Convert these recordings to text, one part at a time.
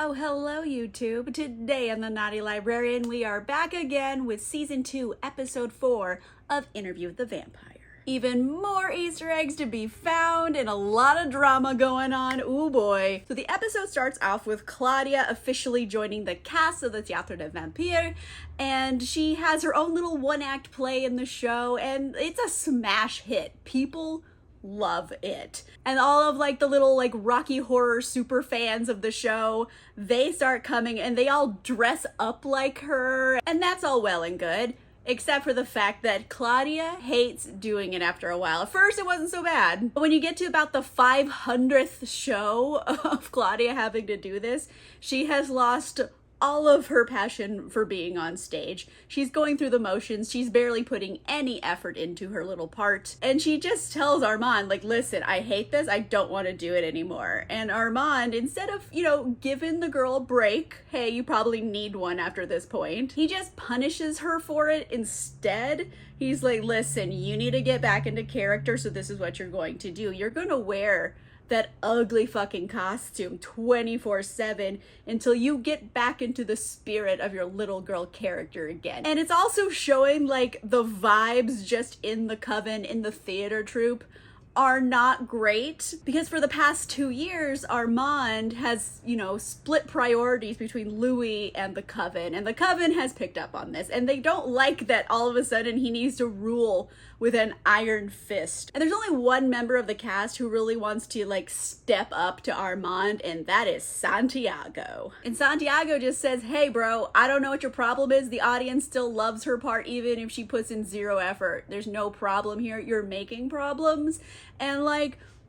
Oh, hello, YouTube. Today on The Naughty Librarian, we are back again with Season 2, Episode 4 of Interview with the Vampire. Even more Easter eggs to be found and a lot of drama going on. Ooh boy. So the episode starts off with Claudia officially joining the cast of the Théâtre des Vampires, and she has her own little one-act play in the show, and it's a smash hit. People love it. And all of the little Rocky Horror super fans of the show, they start coming and they all dress up like her, and that's all well and good, except for the fact that Claudia hates doing it after a while. At first it wasn't so bad, but when you get to about the 500th show of Claudia having to do this, she has lost all of her passion for being on stage. She's going through the motions. She's barely putting any effort into her little part. And she just tells Armand, listen, I hate this. I don't want to do it anymore. And Armand, instead of, giving the girl a break, hey, you probably need one after this point, he just punishes her for it instead. He's like, listen, you need to get back into character, so this is what you're going to do. You're going to wear that ugly fucking costume 24/7 until you get back into the spirit of your little girl character again. And it's also showing the vibes just in the Coven, in the theater troupe, are not great, because for the past 2 years Armand has, split priorities between Louis and the Coven, and the Coven has picked up on this, and they don't like that all of a sudden he needs to rule with an iron fist. And there's only one member of the cast who really wants to step up to Armand, and that is Santiago. And Santiago just says, hey bro, I don't know what your problem is. The audience still loves her part even if she puts in zero effort. There's no problem here. You're making problems. And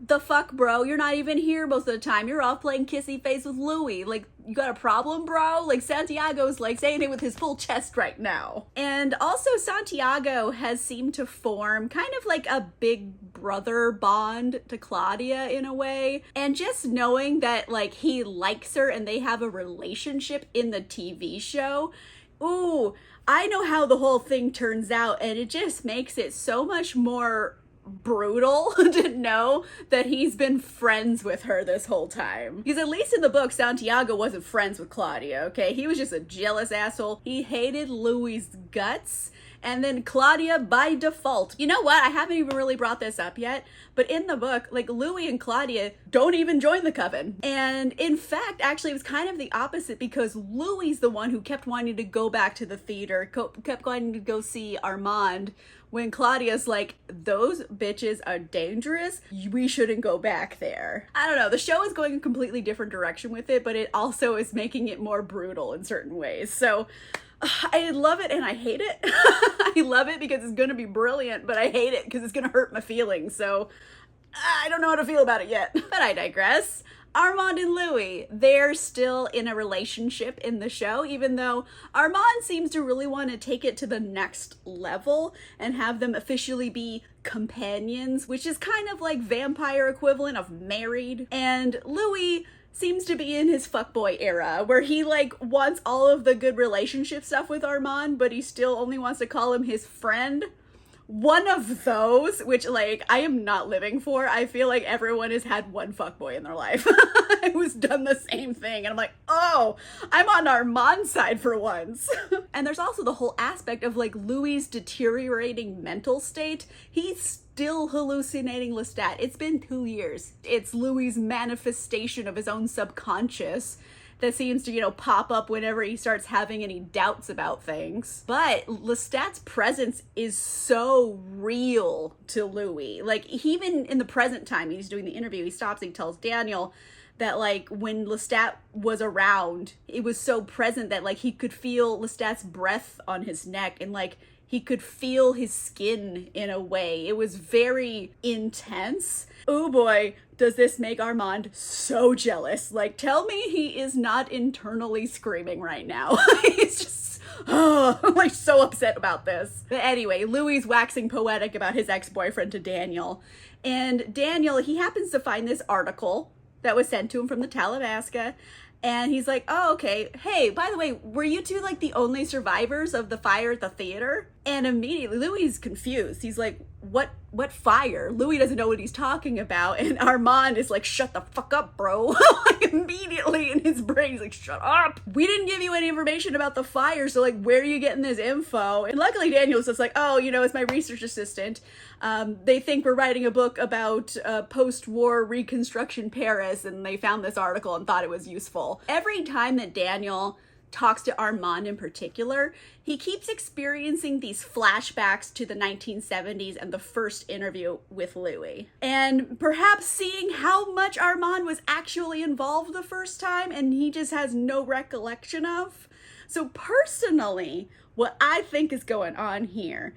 the fuck, bro? You're not even here most of the time. You're off playing kissy face with Louis. You got a problem, bro? Santiago's saying it with his full chest right now. And also Santiago has seemed to form kind of a big brother bond to Claudia in a way. And just knowing that he likes her and they have a relationship in the TV show, ooh, I know how the whole thing turns out, and it just makes it so much more brutal to know that he's been friends with her this whole time. Because at least in the book, Santiago wasn't friends with Claudia, okay? He was just a jealous asshole. He hated Louis' guts. And then Claudia by default. You know what? I haven't even really brought this up yet, but in the book, Louis and Claudia don't even join the Coven. And in fact, actually, it was kind of the opposite, because Louis is the one who kept wanting to go back to the theater, kept wanting to go see Armand, when Claudia's like, those bitches are dangerous. We shouldn't go back there. I don't know. The show is going a completely different direction with it, but it also is making it more brutal in certain ways. So I love it and I hate it. I love it because it's going to be brilliant, but I hate it because it's going to hurt my feelings. So I don't know how to feel about it yet, but I digress. Armand and Louis, they're still in a relationship in the show, even though Armand seems to really want to take it to the next level and have them officially be companions, which is kind of like vampire equivalent of married. And Louis seems to be in his fuckboy era, where he wants all of the good relationship stuff with Armand, but he still only wants to call him his friend. One of those, which I am not living for. I feel like everyone has had one fuckboy in their life who's done the same thing. And I'm like, oh, I'm on Armand's side for once. And there's also the whole aspect of Louis' deteriorating mental state. He's still hallucinating Lestat. It's been 2 years. It's Louis' manifestation of his own subconscious that seems to, pop up whenever he starts having any doubts about things. But Lestat's presence is so real to Louis. Even in the present time, he's doing the interview, he stops and he tells Daniel that when Lestat was around, it was so present that he could feel Lestat's breath on his neck, and he could feel his skin in a way. It was very intense. Oh boy, does this make Armand so jealous. Tell me he is not internally screaming right now. He's just, I'm so upset about this. But anyway, Louis waxing poetic about his ex-boyfriend to Daniel. And Daniel, he happens to find this article that was sent to him from the Talamasca. And he's like, oh, okay. Hey, by the way, were you two the only survivors of the fire at the theater? And immediately Louis confused. He's like, what fire? Louis doesn't know what he's talking about. And Armand is like, shut the fuck up, bro. Like immediately in his brain, he's like, shut up. We didn't give you any information about the fire. So like, where are you getting this info? And luckily Daniel's just like, oh, it's my research assistant. They think we're writing a book about post-war Reconstruction Paris. And they found this article and thought it was useful. Every time that Daniel talks to Armand in particular, he keeps experiencing these flashbacks to the 1970s and the first interview with Louis. And perhaps seeing how much Armand was actually involved the first time and he just has no recollection of. So personally, what I think is going on here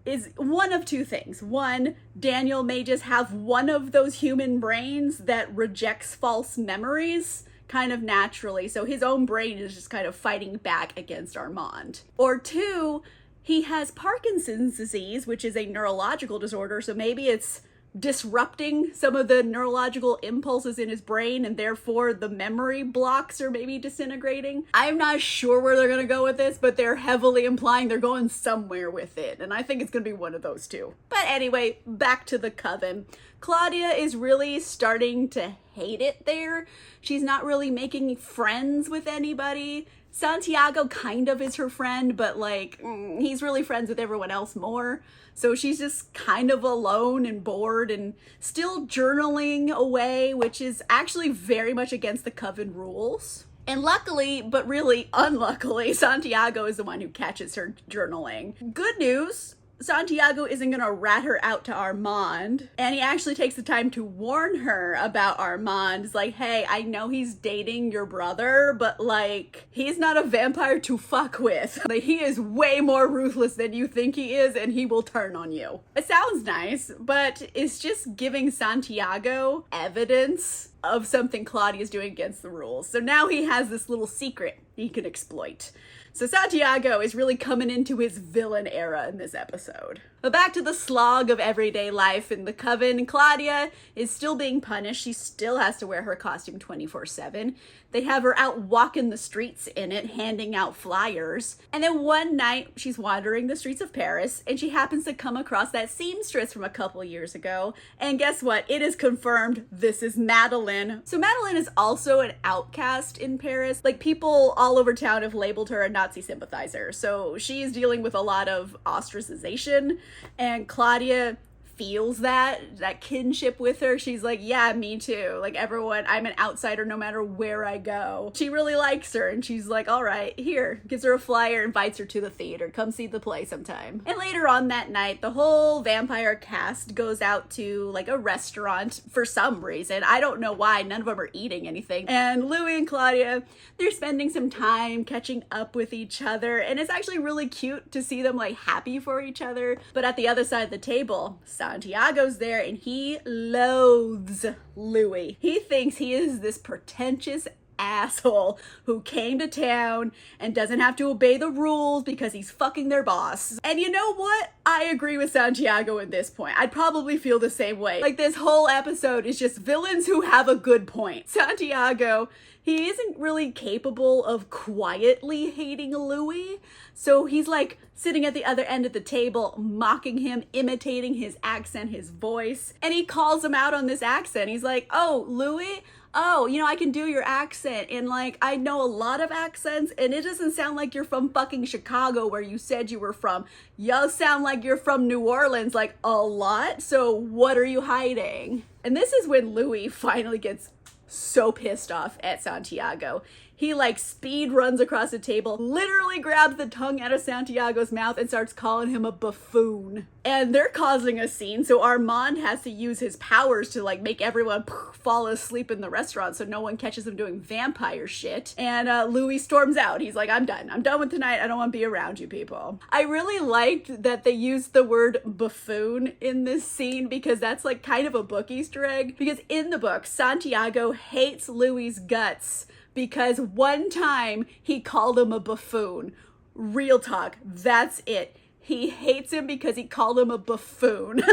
is one of two things. One, Daniel may just have one of those human brains that rejects false memories kind of naturally, so his own brain is just kind of fighting back against Armand. Or two, he has Parkinson's disease, which is a neurological disorder, so maybe it's disrupting some of the neurological impulses in his brain and therefore the memory blocks are maybe disintegrating. I'm not sure where they're gonna go with this, but they're heavily implying they're going somewhere with it, and I think it's gonna be one of those two. But anyway, back to the Coven. Claudia is really starting to hate it there. She's not really making friends with anybody. Santiago kind of is her friend, but like, he's really friends with everyone else more. So she's just kind of alone and bored and still journaling away, which is actually very much against the Coven rules. And luckily, but really unluckily, Santiago is the one who catches her journaling. Good news. Santiago isn't gonna rat her out to Armand, and he actually takes the time to warn her about Armand. He's like, hey, I know he's dating your brother, but like, he's not a vampire to fuck with. Like, he is way more ruthless than you think he is, and he will turn on you. It sounds nice, but it's just giving Santiago evidence of something Claudia's doing against the rules. So now he has this little secret he can exploit. So Santiago is really coming into his villain era in this episode. But back to the slog of everyday life in the Coven. Claudia is still being punished. She still has to wear her costume 24/7. They have her out walking the streets in it, handing out flyers. And then one night, she's wandering the streets of Paris, and she happens to come across that seamstress from a couple years ago. And guess what? It is confirmed this is Madeleine. So Madeleine is also an outcast in Paris. Like, people all over town have labeled her a Nazi sympathizer. So she's dealing with a lot of ostracization, and Claudia feels that kinship with her. She's like, yeah, me too. Like, everyone, I'm an outsider no matter where I go. She really likes her, and she's like, all right, here, gives her a flyer, invites her to the theater, come see the play sometime. And later on that night, the whole vampire cast goes out to like a restaurant for some reason. I don't know why. None of them are eating anything. And Louis and Claudia, they're spending some time catching up with each other, and it's actually really cute to see them like happy for each other. But at the other side of the table, Santiago's there, and he loathes Louis. He thinks he is this pretentious asshole who came to town and doesn't have to obey the rules because he's fucking their boss. And you know what? I agree with Santiago at this point. I'd probably feel the same way. Like, this whole episode is just villains who have a good point. Santiago, he isn't really capable of quietly hating Louis. So he's like sitting at the other end of the table, mocking him, imitating his accent, his voice. And he calls him out on this accent. He's like, oh, Louis, oh, I can do your accent, and like, I know a lot of accents, and it doesn't sound like you're from fucking Chicago where you said you were from. You sound like you're from New Orleans, like, a lot, so what are you hiding? And this is when Louis finally gets so pissed off at Santiago. He like speed runs across the table, literally grabs the tongue out of Santiago's mouth and starts calling him a buffoon. And they're causing a scene, so Armand has to use his powers to like make everyone fall asleep in the restaurant so no one catches him doing vampire shit. And Louis storms out. He's like, I'm done with tonight. I don't want to be around you people. I really liked that they used the word buffoon in this scene because that's like kind of a book Easter egg. Because in the book, Santiago hates Louis's guts because one time he called him a buffoon. Real talk, that's it. He hates him because he called him a buffoon.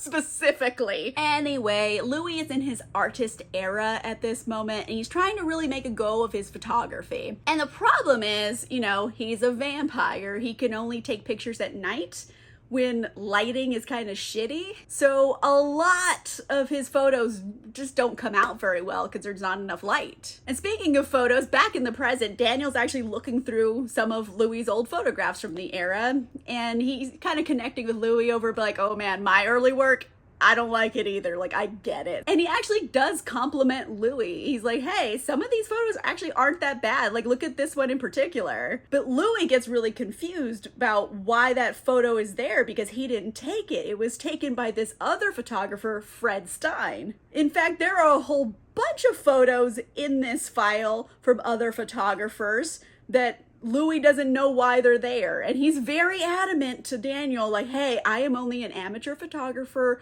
specifically. Anyway, Louis is in his artist era at this moment, and he's trying to really make a go of his photography. And the problem is, you know, he's a vampire. He can only take pictures at night when lighting is kind of shitty. So a lot of his photos just don't come out very well because there's not enough light. And speaking of photos, back in the present, Daniel's actually looking through some of Louis's old photographs from the era, and he's kind of connecting with Louis over like, oh man, my early work, I don't like it either. Like, I get it. And he actually does compliment Louis. He's like, hey, some of these photos actually aren't that bad. Like, look at this one in particular. But Louis gets really confused about why that photo is there because he didn't take it. It was taken by this other photographer, Fred Stein. In fact, there are a whole bunch of photos in this file from other photographers that Louis doesn't know why they're there. And he's very adamant to Daniel, like, hey, I am only an amateur photographer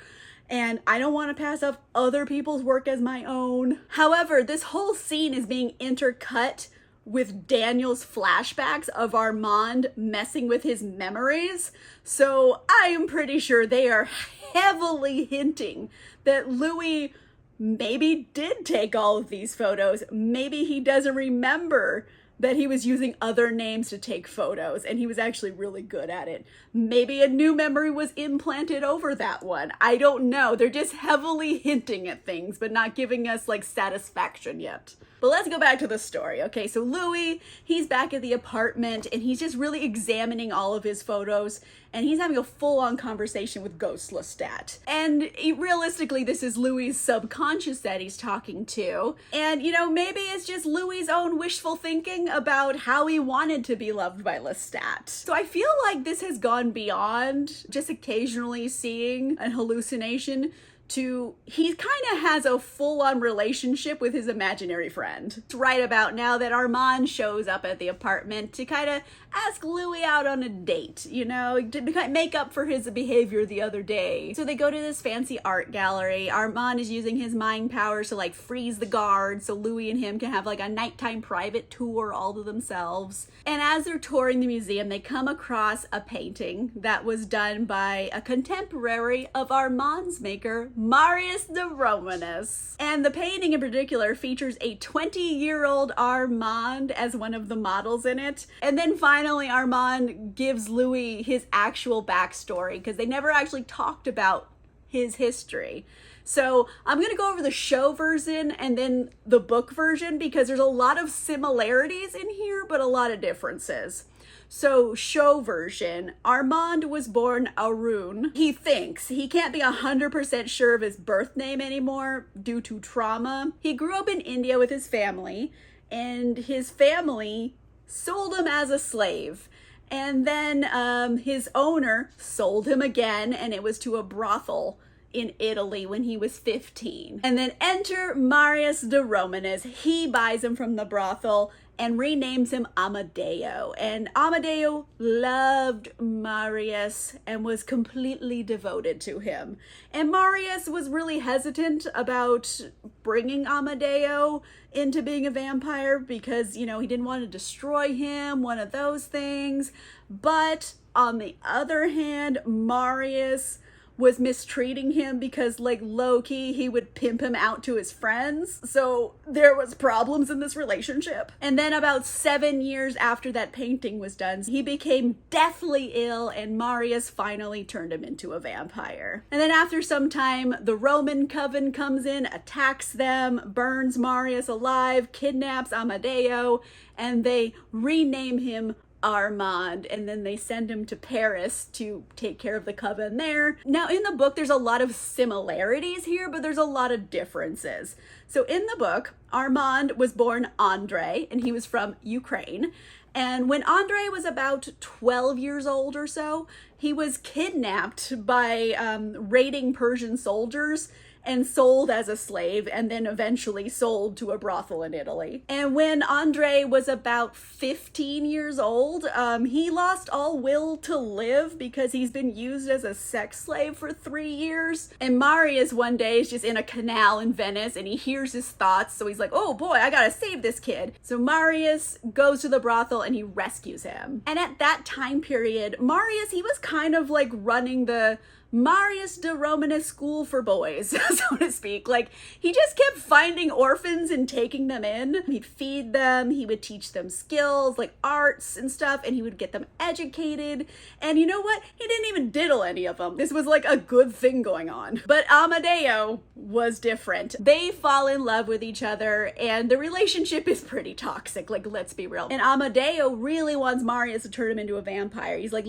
and I don't want to pass off other people's work as my own. However, this whole scene is being intercut with Daniel's flashbacks of Armand messing with his memories. So I am pretty sure they are heavily hinting that Louis maybe did take all of these photos. Maybe he doesn't remember that he was using other names to take photos and he was actually really good at it. Maybe a new memory was implanted over that one. I don't know. They're just heavily hinting at things, but not giving us like satisfaction yet. But let's go back to the story. Okay, so Louis, he's back at the apartment and he's just really examining all of his photos and he's having a full-on conversation with Ghost Lestat. And realistically, this is Louis' subconscious that he's talking to. And, you know, maybe it's just Louis' own wishful thinking about how he wanted to be loved by Lestat. So I feel like this has gone beyond just occasionally seeing an hallucination to he kind of has a full-on relationship with his imaginary friend. It's right about now that Armand shows up at the apartment to kind of ask Louis out on a date, you know, to make up for his behavior the other day. So they go to this fancy art gallery. Armand is using his mind powers to like freeze the guards so Louis and him can have like a nighttime private tour all to themselves. And as they're touring the museum, they come across a painting that was done by a contemporary of Armand's maker, Marius de Romanes. And the painting in particular features a 20-year-old Armand as one of the models in it. And then finally Armand gives Louis his actual backstory because they never actually talked about his history. So I'm going to go over the show version and then the book version because there's a lot of similarities in here, but a lot of differences. So, show version, Armand was born Arun. He thinks he can't be 100% sure of his birth name anymore due to trauma. He grew up in India with his family, and his family sold him as a slave. And then his owner sold him again, and it was to a brothel in Italy when he was 15. And then enter Marius de Romanes. He buys him from the brothel and renames him Amadeo. And Amadeo loved Marius and was completely devoted to him. And Marius was really hesitant about bringing Amadeo into being a vampire because, you know, he didn't want to destroy him, one of those things. But on the other hand, Marius was mistreating him because, like, low-key, he would pimp him out to his friends. So there was problems in this relationship. And then about 7 years after that painting was done, he became deathly ill and Marius finally turned him into a vampire. And then after some time, the Roman Coven comes in, attacks them, burns Marius alive, kidnaps Amadeo, and they rename him Armand, and then they send him to Paris to take care of the Coven there. Now in the book there's a lot of similarities here, but there's a lot of differences. So in the book, Armand was born Andre, and he was from Ukraine. And when Andre was about 12 years old or so, he was kidnapped by raiding Persian soldiers and sold as a slave, and then eventually sold to a brothel in Italy. And when Andre was about 15 years old, he lost all will to live because he's been used as a sex slave for 3 years. And Marius one day is just in a canal in Venice and he hears his thoughts, so he's like, oh boy, I gotta save this kid. So Marius goes to the brothel and he rescues him. And at that time period, Marius, he was kind of like running the Marius de Romanes school for boys, so to speak. Like, he just kept finding orphans and taking them in. He'd feed them, he would teach them skills like arts and stuff, and he would get them educated. And you know what? He didn't even diddle any of them. This was like a good thing going on. But Amadeo was different. They fall in love with each other, and the relationship is pretty toxic, like, let's be real. And Amadeo really wants Marius to turn him into a vampire. He's like,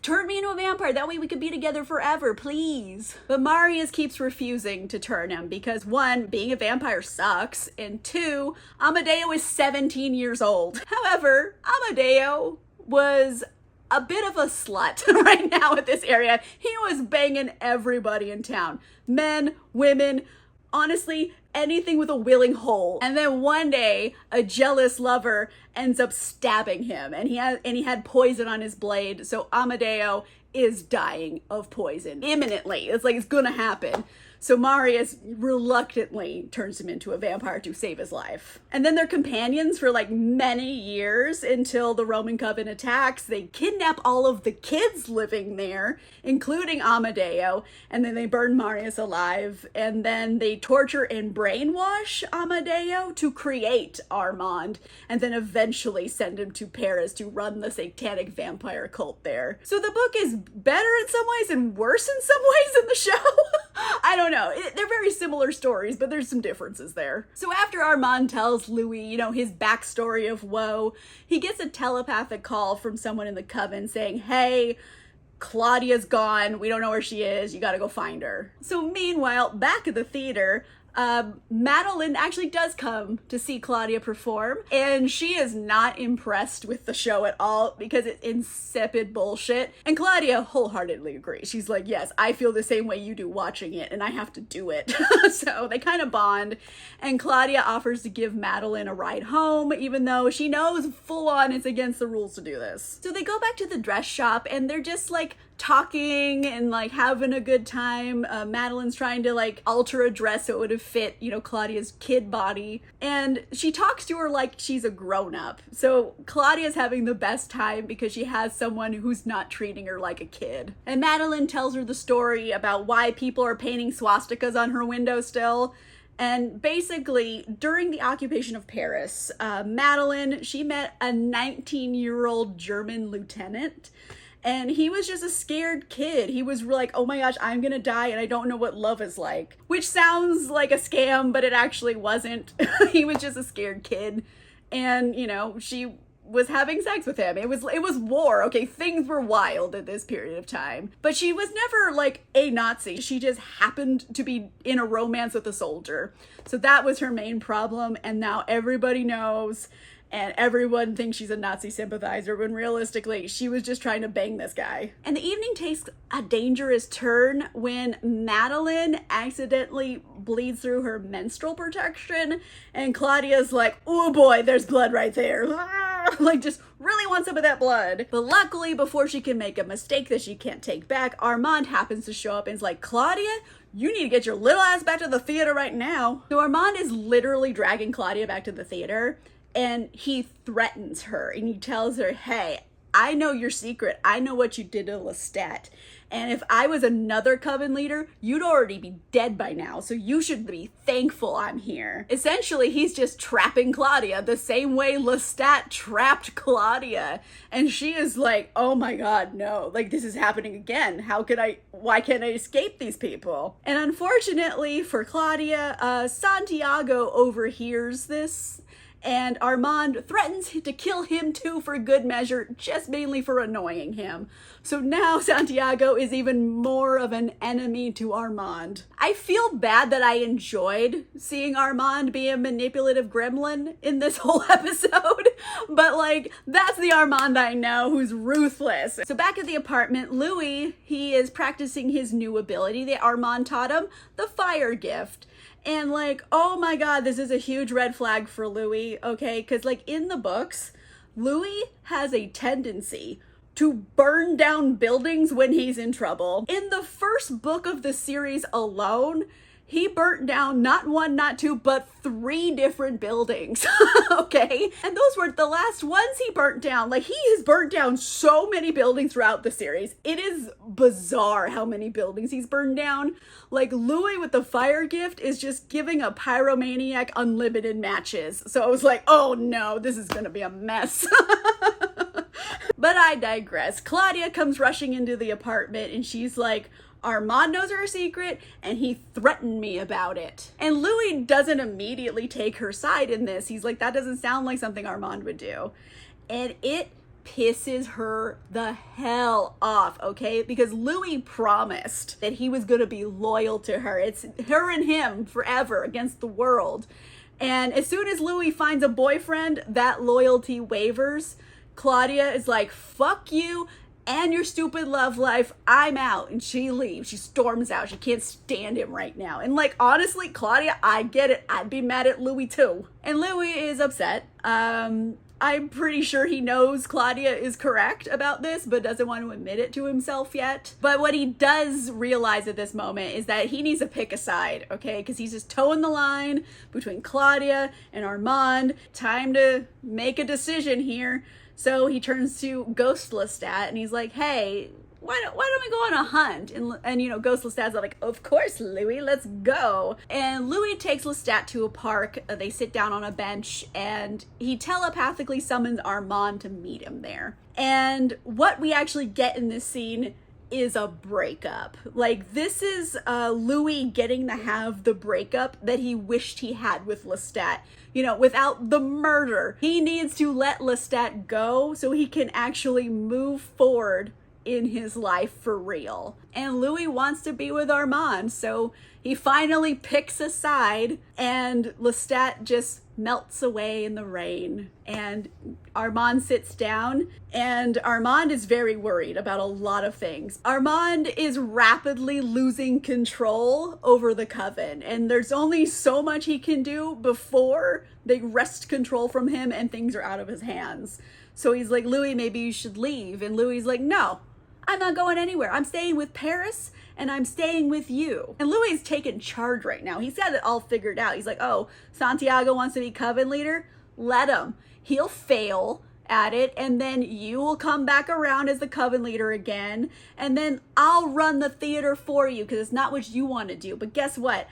turn me into a vampire, that way we could be together forever, please. But Marius keeps refusing to turn him because, one, being a vampire sucks, and two, Amadeo is 17 years old. However, Amadeo was a bit of a slut right now at this area. He was banging everybody in town. Men, women, honestly, anything with a willing hole. And then one day, a jealous lover ends up stabbing him, and he had poison on his blade, so Amadeo is dying of poison imminently. It's like, it's gonna happen. So Marius reluctantly turns him into a vampire to save his life. And then they're companions for like many years until the Roman Coven attacks. They kidnap all of the kids living there, including Amadeo, and then they burn Marius alive. And then they torture and brainwash Amadeo to create Armand, and then eventually send him to Paris to run the satanic vampire cult there. So the book is better in some ways and worse in some ways than the show. I don't know. They're very similar stories, but there's some differences there. So after Armand tells Louis, you know, his backstory of woe, he gets a telepathic call from someone in the Coven saying, hey, Claudia's gone. We don't know where she is. You gotta go find her. So meanwhile, back at the theater, Madeleine actually does come to see Claudia perform, and she is not impressed with the show at all because it's insipid bullshit. And Claudia wholeheartedly agrees. She's like, yes, I feel the same way you do watching it, and I have to do it. So they kind of bond, and Claudia offers to give Madeleine a ride home, even though she knows full on it's against the rules to do this. So they go back to the dress shop, and they're just like talking and like having a good time. Madeleine's trying to like alter a dress so it would have fit, you know, Claudia's kid body. And she talks to her like she's a grown-up. So Claudia's having the best time because she has someone who's not treating her like a kid. And Madeleine tells her the story about why people are painting swastikas on her window still. And basically, during the occupation of Paris, Madeleine, she met a 19-year-old German lieutenant. And he was just a scared kid. He was like, oh my gosh, I'm gonna die and I don't know what love is like. Which sounds like a scam, but it actually wasn't. He was just a scared kid. And, you know, she was having sex with him. It was war, okay? Things were wild at this period of time. But she was never like a Nazi. She just happened to be in a romance with a soldier. So that was her main problem. And now everybody knows. And everyone thinks she's a Nazi sympathizer when realistically she was just trying to bang this guy. And the evening takes a dangerous turn when Madeleine accidentally bleeds through her menstrual protection, and Claudia's like, oh boy, there's blood right there. Like, just really wants some of that blood. But luckily, before she can make a mistake that she can't take back, Armand happens to show up and is like, Claudia, you need to get your little ass back to the theater right now. So Armand is literally dragging Claudia back to the theater, and he threatens her and he tells her, hey, I know your secret. I know what you did to Lestat. And if I was another Coven leader, you'd already be dead by now. So you should be thankful I'm here. Essentially, he's just trapping Claudia the same way Lestat trapped Claudia. And she is like, oh my God, no, like this is happening again. Why can't I escape these people? And unfortunately for Claudia, Santiago overhears this. And Armand threatens to kill him too for good measure, just mainly for annoying him. So now Santiago is even more of an enemy to Armand. I feel bad that I enjoyed seeing Armand be a manipulative gremlin in this whole episode, but like, that's the Armand I know who's ruthless. So back at the apartment, Louis, he is practicing his new ability that Armand taught him, the fire gift. And like, oh my God, this is a huge red flag for Louis, okay? Because like in the books, Louis has a tendency to burn down buildings when he's in trouble. In the first book of the series alone, he burnt down not one, not two, but 3 different buildings, okay? And those were the last ones he burnt down. Like, he has burnt down so many buildings throughout the series. It is bizarre how many buildings he's burned down. Like, Louis with the fire gift is just giving a pyromaniac unlimited matches. So I was like, oh no, this is gonna be a mess. But I digress. Claudia comes rushing into the apartment and she's like, Armand knows her secret and he threatened me about it. And Louis doesn't immediately take her side in this. He's like, that doesn't sound like something Armand would do. And it pisses her the hell off, okay? Because Louis promised that he was going to be loyal to her. It's her and him forever against the world. And as soon as Louis finds a boyfriend, that loyalty wavers. Claudia is like, fuck you and your stupid love life, I'm out. And she leaves. She storms out. She can't stand him right now. And like, honestly, Claudia, I get it. I'd be mad at Louis too. And Louis is upset. I'm pretty sure he knows Claudia is correct about this, but doesn't want to admit it to himself yet. But what he does realize at this moment is that he needs to pick a side, okay? Because he's just towing the line between Claudia and Armand. Time to make a decision here. So he turns to Ghost Lestat and he's like, hey, why don't we go on a hunt? And you know, Ghost Lestat's like, of course, Louis, let's go. And Louis takes Lestat to a park. They sit down on a bench and he telepathically summons Armand to meet him there. And what we actually get in this scene is a breakup. Like, this is Louis getting to have the breakup that he wished he had with Lestat. You know, without the murder. He needs to let Lestat go so he can actually move forward in his life for real. And Louis wants to be with Armand, so he finally picks a side and Lestat just melts away in the rain. And Armand sits down and Armand is very worried about a lot of things. Armand is rapidly losing control over the Coven, and there's only so much he can do before they wrest control from him and things are out of his hands. So he's like, Louis, maybe you should leave. And Louis is like, no, I'm not going anywhere. I'm staying with Paris and I'm staying with you. And Louis is taking charge right now. He's got it all figured out. He's like, oh, Santiago wants to be Coven leader? Let him. He'll fail at it and then you will come back around as the Coven leader again. And then I'll run the theater for you because it's not what you want to do. But guess what?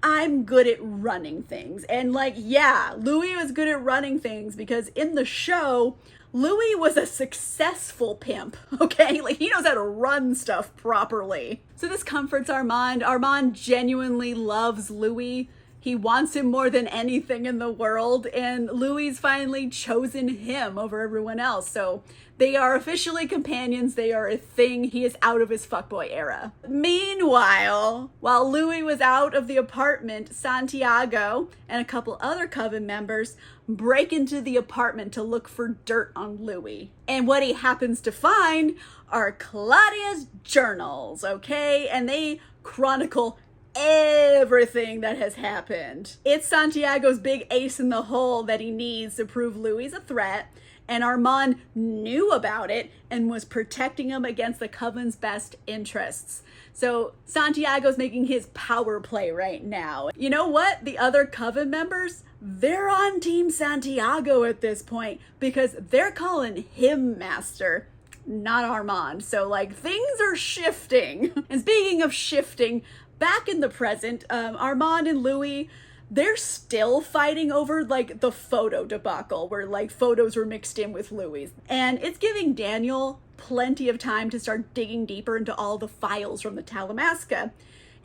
I'm good at running things. And like, yeah, Louis was good at running things because in the show, Louis was a successful pimp, okay? Like, he knows how to run stuff properly. So this comforts Armand. Armand genuinely loves Louis. He wants him more than anything in the world, and Louis finally chosen him over everyone else. So they are officially companions. They are a thing. He is out of his fuckboy era. Meanwhile, while Louis was out of the apartment, Santiago and a couple other Coven members break into the apartment to look for dirt on Louis. And what he happens to find are Claudia's journals, okay? And they chronicle everything that has happened. It's Santiago's big ace in the hole that he needs to prove Louis is a threat, and Armand knew about it and was protecting him against the Coven's best interests. So Santiago's making his power play right now. You know what? The other Coven members, they're on Team Santiago at this point because they're calling him master, not Armand. So like, things are shifting. And speaking of shifting, back in the present, Armand and Louis, they're still fighting over like the photo debacle where like photos were mixed in with Louis. And it's giving Daniel plenty of time to start digging deeper into all the files from the Talamasca,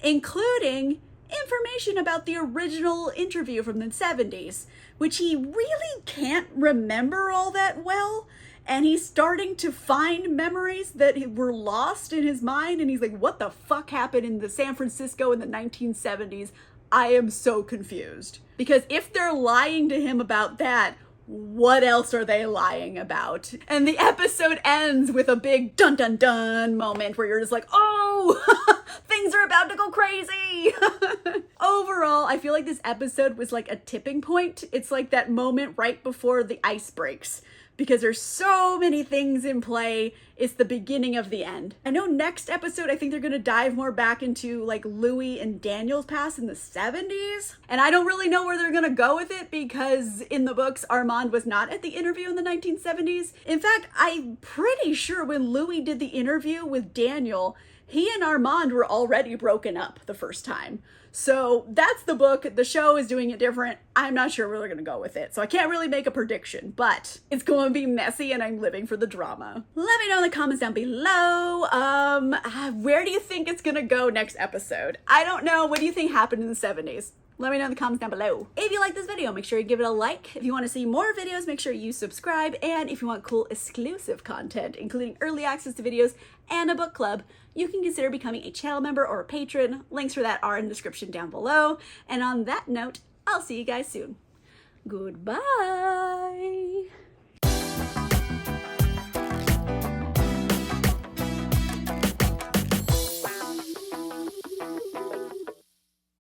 including information about the original interview from the 70s, which he really can't remember all that well. And he's starting to find memories that were lost in his mind. And he's like, what the fuck happened in the San Francisco in the 1970s? I am so confused. Because if they're lying to him about that, what else are they lying about? And the episode ends with a big dun dun dun moment where you're just like, oh, things are about to go crazy. Overall, I feel like this episode was like a tipping point. It's like that moment right before the ice breaks, because there's so many things in play. It's the beginning of the end. I know next episode, I think they're gonna dive more back into like Louis and Daniel's past in the 70s. And I don't really know where they're gonna go with it because in the books, Armand was not at the interview in the 1970s. In fact, I'm pretty sure when Louis did the interview with Daniel, he and Armand were already broken up the first time. So that's the book. The show is doing it different. I'm not sure where they're going to go with it. So I can't really make a prediction, but it's going to be messy and I'm living for the drama. Let me know in the comments down below. Where do you think it's going to go next episode? I don't know. What do you think happened in the 70s? Let me know in the comments down below. If you like this video, make sure you give it a like. If you want to see more videos, make sure you subscribe. And if you want cool exclusive content, including early access to videos and a book club, you can consider becoming a channel member or a patron. Links for that are in the description down below. And on that note, I'll see you guys soon. Goodbye.